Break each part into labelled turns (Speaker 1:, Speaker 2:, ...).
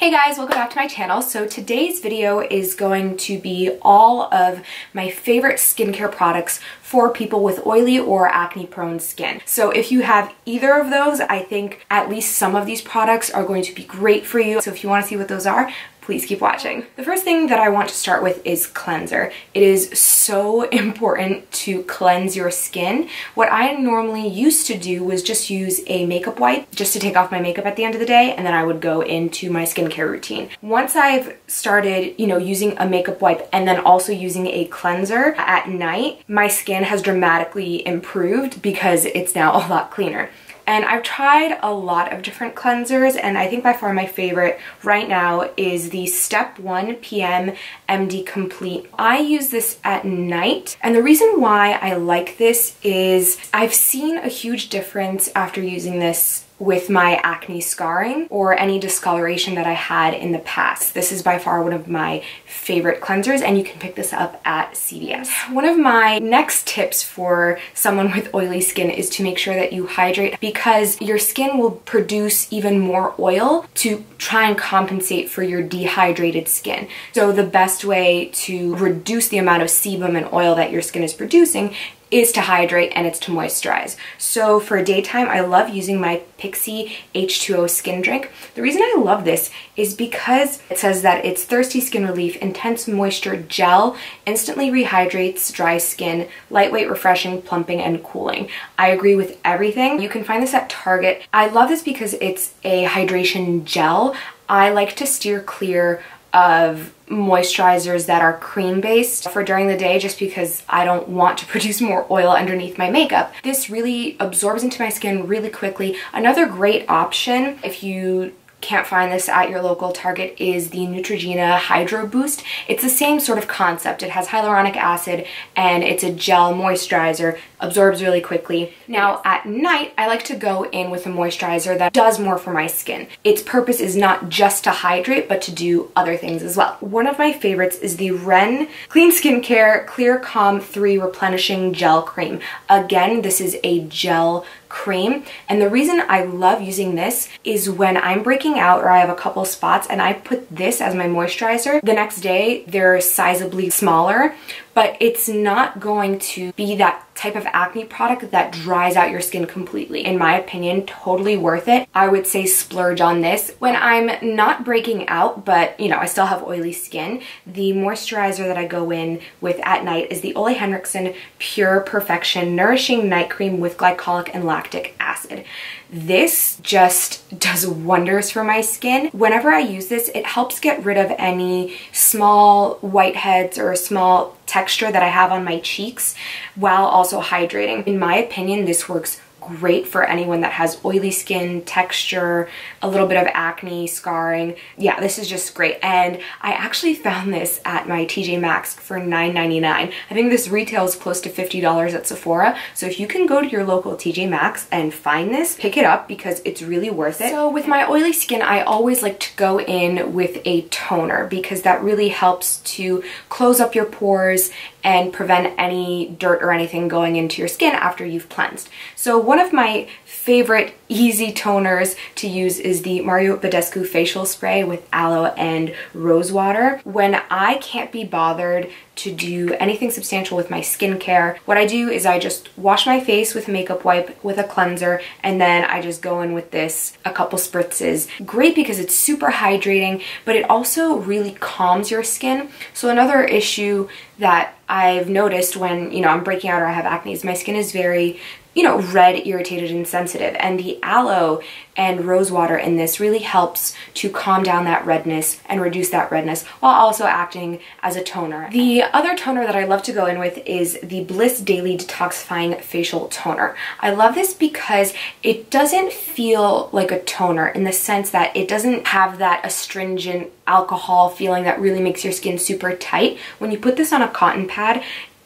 Speaker 1: Hey guys, welcome back to my channel. So today's video is going to be all of my favorite skincare products for people with oily or acne prone skin. So if you have either of those, I think at least some of these products are going to be great for you. So if you want to see what those are, please keep watching. The first thing that I want to start with is cleanser. It is so important to cleanse your skin. What I normally used to do was just use a makeup wipe just to take off my makeup at the end of the day, and then I would go into my skincare routine. Once I've started, using a makeup wipe and then also using a cleanser at night, my skin has dramatically improved because it's now a lot cleaner. And I've tried a lot of different cleansers, and I think by far my favorite right now is the Step 1 PM MD Complete. I use this at night, and the reason why I like this is I've seen a huge difference after using this with my acne scarring or any discoloration that I had in the past. This is by far one of my favorite cleansers, and you can pick this up at CVS. One of my next tips for someone with oily skin is to make sure that you hydrate, because your skin will produce even more oil to try and compensate for your dehydrated skin. So the best way to reduce the amount of sebum and oil that your skin is producing is to hydrate, and it's to moisturize. So for daytime, I love using my Pixi H2O skin drink. The reason I love this is because it says that it's thirsty skin relief, intense moisture gel, instantly rehydrates dry skin, lightweight, refreshing, plumping, and cooling. I agree with everything. You can find this at Target. I love this because it's a hydration gel. I like to steer clear of moisturizers that are cream based for during the day, just because I don't want to produce more oil underneath my makeup. This really absorbs into my skin really quickly. Another great option, if you can't find this at your local Target, is the Neutrogena Hydro Boost. It's the same sort of concept. It has hyaluronic acid and it's a gel moisturizer, absorbs really quickly. Now at night, I like to go in with a moisturizer that does more for my skin. Its purpose is not just to hydrate, but to do other things as well. One of my favorites is the Ren Clean Skincare Clear Calm 3 Replenishing Gel Cream. Again, this is a gel cream, and the reason I love using this is when I'm breaking out or I have a couple spots and I put this as my moisturizer, the next day they're sizably smaller, but it's not going to be that type of acne product that dries out your skin completely. In my opinion, totally worth it. I would say splurge on this. When I'm not breaking out, but I still have oily skin, the moisturizer that I go in with at night is the Ole Henriksen Pure Perfection Nourishing Night Cream with glycolic and lactic acid. This just does wonders for my skin. Whenever I use this, it helps get rid of any small whiteheads or small texture that I have on my cheeks while also hydrating. In my opinion, this works great for anyone that has oily skin, texture, a little bit of acne, scarring. Yeah, this is just great. And I actually found this at my TJ Maxx for $9.99. I think this retails close to $50 at Sephora. So if you can go to your local TJ Maxx and find this, pick it up because it's really worth it. So with my oily skin, I always like to go in with a toner because that really helps to close up your pores and prevent any dirt or anything going into your skin after you've cleansed. So one of my favorite easy toners to use is the Mario Badescu facial spray with aloe and rose water. When I can't be bothered to do anything substantial with my skincare, what I do is I just wash my face with a makeup wipe with a cleanser, and then I just go in with this a couple spritzes. Great because it's super hydrating, but it also really calms your skin. So another issue that I've noticed when I'm breaking out or I have acne is my skin is very red, irritated, and sensitive. And the aloe and rose water in this really helps to calm down that redness and reduce that redness while also acting as a toner. The other toner that I love to go in with is the Bliss Daily Detoxifying Facial Toner. I love this because it doesn't feel like a toner in the sense that it doesn't have that astringent alcohol feeling that really makes your skin super tight. When you put this on a cotton pad,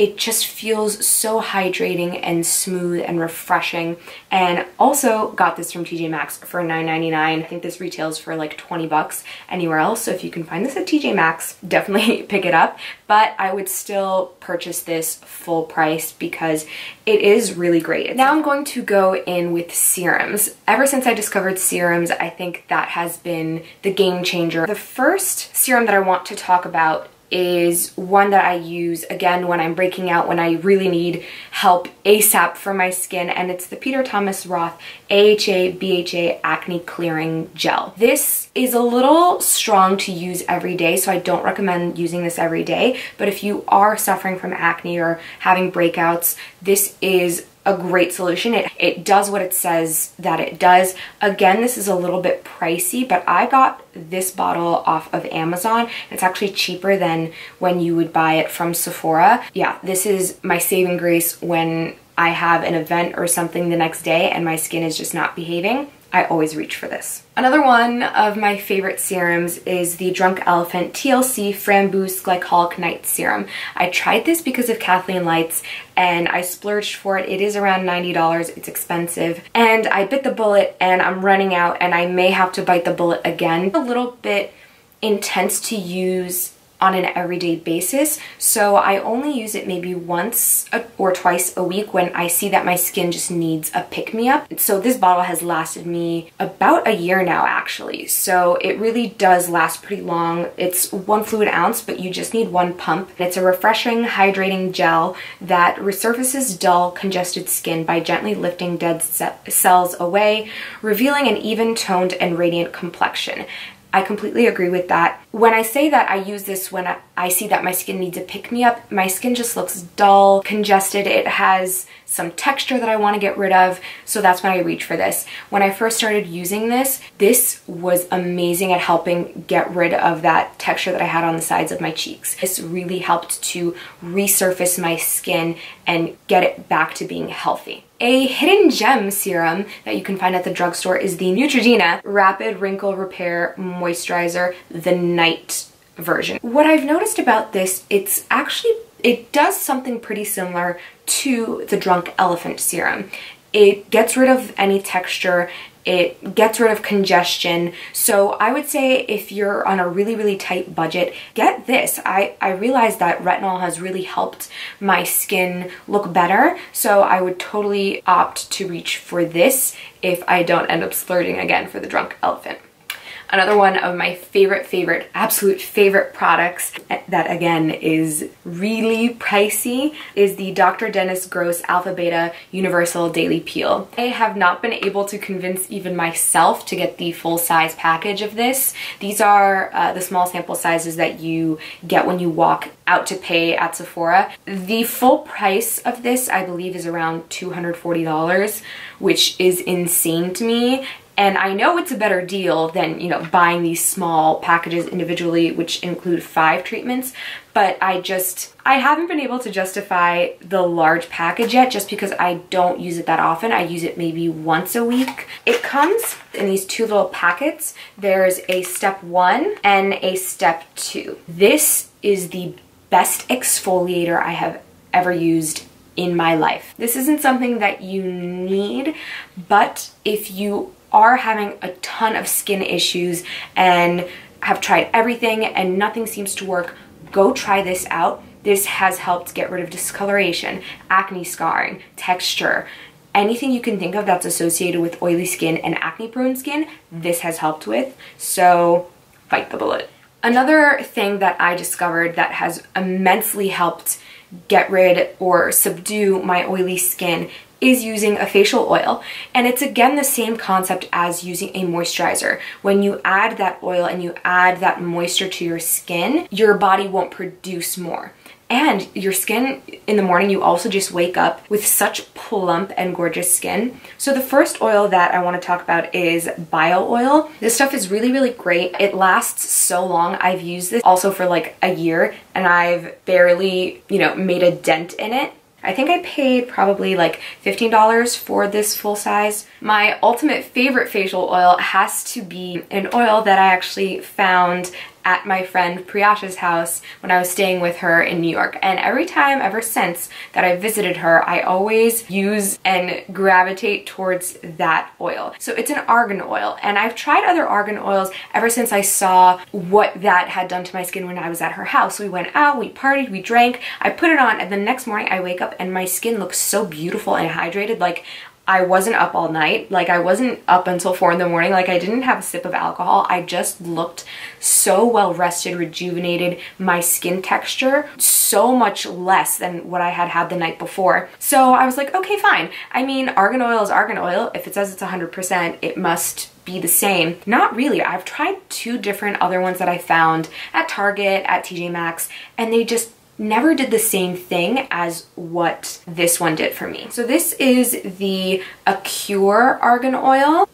Speaker 1: it just feels so hydrating and smooth and refreshing. And also got this from TJ Maxx for $9.99. I think this retails for like 20 bucks anywhere else. So if you can find this at TJ Maxx, definitely pick it up. But I would still purchase this full price because it is really great. Now I'm going to go in with serums. Ever since I discovered serums, I think that has been the game changer. The first serum that I want to talk about is one that I use again when I'm breaking out, when I really need help ASAP for my skin, and it's the Peter Thomas Roth AHA BHA Acne Clearing Gel. This is a little strong to use every day, so I don't recommend using this every day, but if you are suffering from acne or having breakouts, this is a great solution. It does what it says that it does. Again, this is a little bit pricey, but I got this bottle off of Amazon. It's actually cheaper than when you would buy it from Sephora. Yeah, this is my saving grace when I have an event or something the next day and my skin is just not behaving. I always reach for this. Another one of my favorite serums is the Drunk Elephant TLC Framboos Glycolic Night Serum. I tried this because of Kathleen Lights and I splurged for it. It is around $90, it's expensive. And I bit the bullet and I'm running out and I may have to bite the bullet again. A little bit intense to use on an everyday basis, so I only use it maybe once or twice a week when I see that my skin just needs a pick-me-up. So this bottle has lasted me about a year now actually, so it really does last pretty long. It's 1 fluid ounce, but you just need 1 pump. It's a refreshing, hydrating gel that resurfaces dull, congested skin by gently lifting dead cells away, revealing an even-toned and radiant complexion. I completely agree with that. When I say that I use this when I see that my skin needs a pick-me-up, my skin just looks dull, congested. It has some texture that I want to get rid of, so that's when I reach for this. When I first started using this, this was amazing at helping get rid of that texture that I had on the sides of my cheeks. This really helped to resurface my skin and get it back to being healthy. A hidden gem serum that you can find at the drugstore is the Neutrogena Rapid Wrinkle Repair Moisturizer, the night version. What I've noticed about this, it does something pretty similar to the Drunk Elephant serum. It gets rid of any texture, it gets rid of congestion. So I would say if you're on a really, really tight budget, get this. I realized that retinol has really helped my skin look better. So I would totally opt to reach for this if I don't end up splurging again for the Drunk Elephant. Another one of my absolute favorite products that again is really pricey is the Dr. Dennis Gross Alpha Beta Universal Daily Peel. I have not been able to convince even myself to get the full size package of this. These are the small sample sizes that you get when you walk out to pay at Sephora. The full price of this, I believe, is around $240, which is insane to me. And I know it's a better deal than, you know, buying these small packages individually, which include 5 treatments, but I haven't been able to justify the large package yet just because I don't use it that often. I use it maybe once a week. It comes in these 2 little packets. There's a step 1 and a step 2. This is the best exfoliator I have ever used in my life. This isn't something that you need, but if you are having a ton of skin issues and have tried everything and nothing seems to work, go try this out. This has helped get rid of discoloration, acne scarring, texture, anything you can think of that's associated with oily skin and acne prone skin, this has helped with, so bite the bullet. Another thing that I discovered that has immensely helped get rid or subdue my oily skin is using a facial oil. And it's again the same concept as using a moisturizer. When you add that oil and you add that moisture to your skin, your body won't produce more. And your skin in the morning, you also just wake up with such plump and gorgeous skin. So the first oil that I want to talk about is Bio Oil. This stuff is really, really great. It lasts so long. I've used this also for like a year and I've barely, you know, made a dent in it. I think I paid probably like $15 for this full size. My ultimate favorite facial oil has to be an oil that I actually found at my friend Priyasha's house when I was staying with her in New York. And every time ever since that I visited her, I always use and gravitate towards that oil. So it's an argan oil, and I've tried other argan oils ever since I saw what that had done to my skin when I was at her house. We went out, we partied, we drank, I put it on, and the next morning I wake up and my skin looks so beautiful and hydrated. Like, I wasn't up all night. Like, I wasn't up until 4 in the morning. Like, I didn't have a sip of alcohol. I just looked so well rested, rejuvenated. My skin texture, so much less than what I had had the night before. So I was like, okay, fine. I mean, argan oil is argan oil. If it says it's 100%, it must be the same. Not really. I've tried 2 different other ones that I found at Target, at TJ Maxx, and they just never did the same thing as what this one did for me. So this is the Acure argan oil.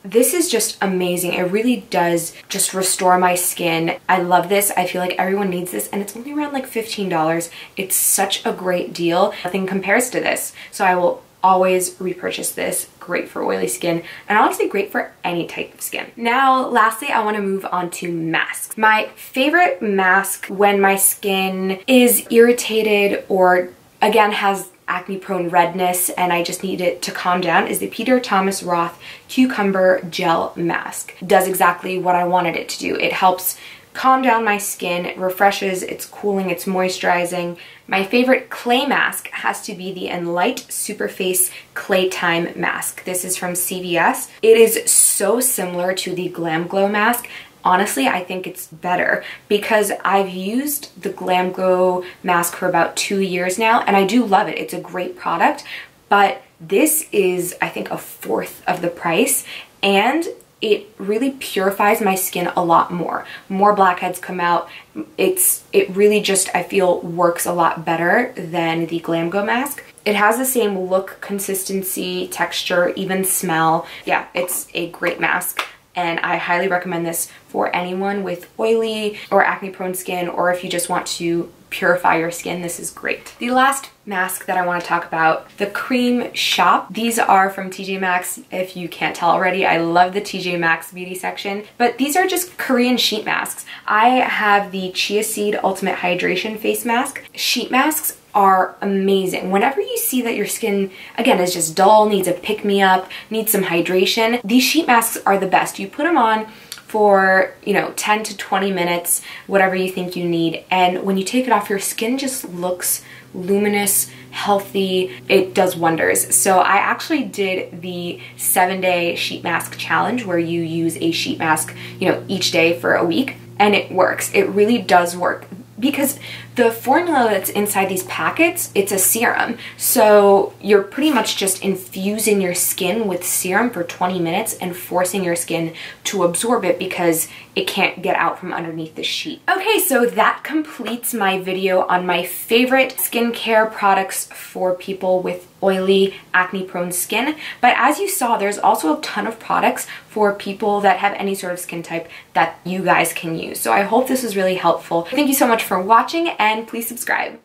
Speaker 1: This is just amazing. It really does just restore my skin. I love this. I feel like everyone needs this, and it's only around like $15. It's such a great deal. Nothing compares to this. So I will always repurchase this. Great for oily skin, and honestly great for any type of skin. Now, lastly, I want to move on to masks. My favorite mask when my skin is irritated or again has acne prone redness and I just need it to calm down is the Peter Thomas Roth Cucumber Gel Mask. It does exactly what I wanted it to do. It helps calm down my skin, it refreshes, it's cooling, it's moisturizing. My favorite clay mask has to be the Enlight Superface Clay Time Mask. This is from CVS. It is so similar to the Glam Glow mask. Honestly, I think it's better because I've used the Glam Glow mask for about 2 years now, and I do love it. It's a great product, but this is, I think, 1/4 of the price, and it really purifies my skin a lot more. More blackheads come out. It really just, I feel, works a lot better than the Glam Glow mask. It has the same look, consistency, texture, even smell. Yeah, it's a great mask, and I highly recommend this for anyone with oily or acne prone skin, or if you just want to purify your skin, this is great. The last mask that I want to talk about, the Cream Shop. These are from TJ Maxx. If you can't tell already, I love the TJ Maxx beauty section, but these are just Korean sheet masks. I have the Chia Seed Ultimate Hydration Face Mask. Sheet masks are amazing. Whenever you see that your skin, again, is just dull, needs a pick-me-up, needs some hydration, these sheet masks are the best. You put them on for, 10 to 20 minutes, whatever you think you need, and when you take it off, your skin just looks luminous, healthy. It does wonders. So I actually did the 7-day sheet mask challenge where you use a sheet mask, each day for a week, and it works. It really does work. Because the formula that's inside these packets, it's a serum. So you're pretty much just infusing your skin with serum for 20 minutes and forcing your skin to absorb it because it can't get out from underneath the sheet. Okay, so that completes my video on my favorite skincare products for people with oily, acne-prone skin. But as you saw, there's also a ton of products for people that have any sort of skin type that you guys can use. So I hope this was really helpful. Thank you so much for watching, and please subscribe.